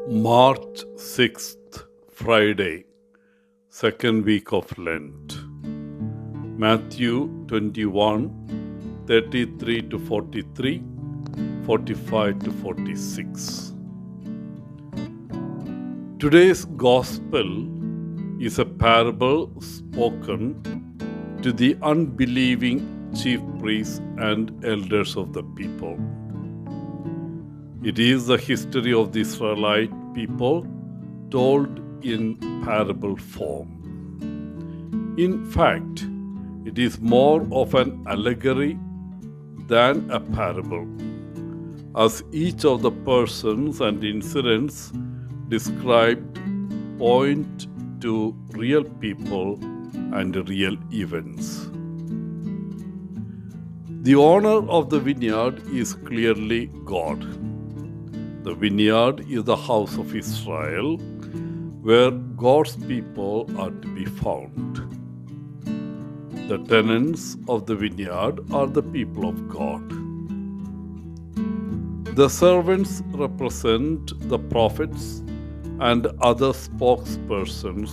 March 6th, Friday, second week of Lent. Mathew 21, 33 to 43, 45 to 46. Today's Gospel is a parable spoken to the unbelieving chief priests and elders of the people. It is the history of the Israelite people told in parable form. In fact, it is more of an allegory than a parable, as each of the persons and incidents described point to real people and real events. The owner of the vineyard is clearly God. The vineyard is the house of Israel, where God's people are to be found. The tenants of the vineyard are the people of God. The servants represent the prophets and other spokespersons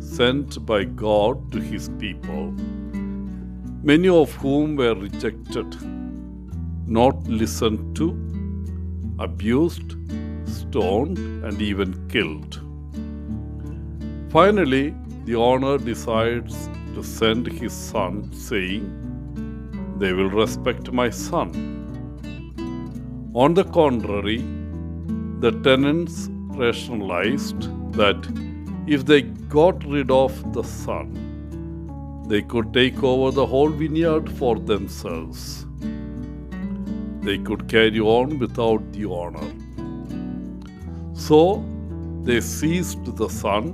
sent by God to his people, many of whom were rejected, not listened to, abused, stoned, and even killed. Finally, the owner decides to send his son, saying, "They will respect my son." On the contrary, the tenants rationalized that if they got rid of the son, they could take over the whole vineyard for themselves. They could carry on without the owner. So they seized the son,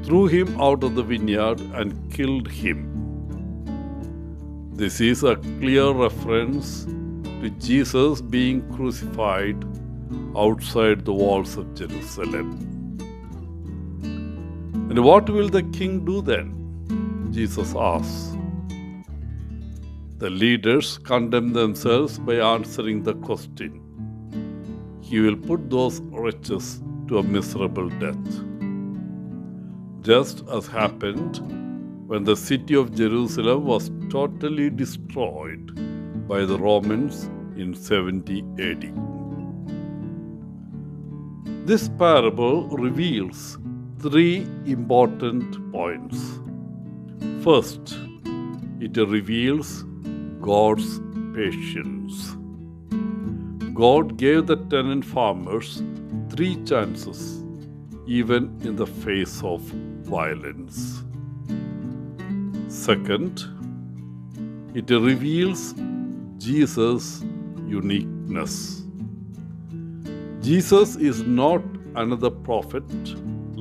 threw him out of the vineyard, and killed him. This is a clear reference to Jesus being crucified outside the walls of Jerusalem. And what will the king do then? Jesus asks. The leaders condemn themselves by answering the question. He will put those wretches to a miserable death, just as happened when the city of Jerusalem was totally destroyed by the Romans in 70 AD. This parable reveals three important points. First, it reveals God's patience. God gave the tenant farmers 3 chances, even in the face of violence. Second, it reveals Jesus' uniqueness. Jesus is not another prophet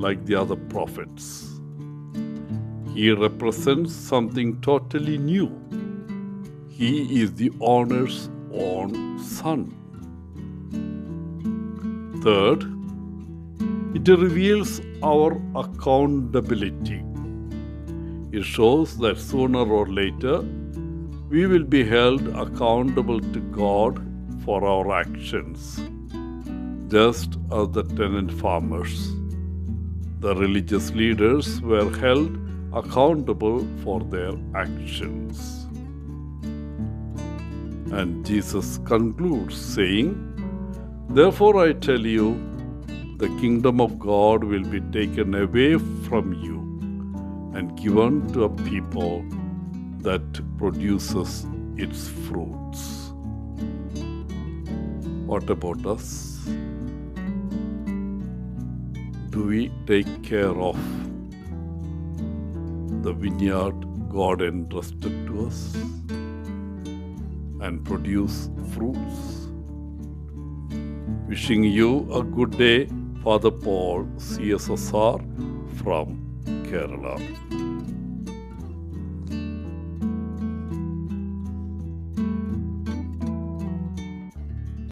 like the other prophets. He represents something totally new. He is the owner's own son. Third, it reveals our accountability. It shows that sooner or later we will be held accountable to God for our actions, just as the tenant farmers. The religious leaders were held accountable for their actions. And Jesus concludes saying, "Therefore I tell you, the kingdom of God will be taken away from you and given to a people that produces its fruits." What about us? Do we take care of the vineyard God entrusted to us and produce fruits? Wishing you a good day, Father Paul, CSSR from Kerala.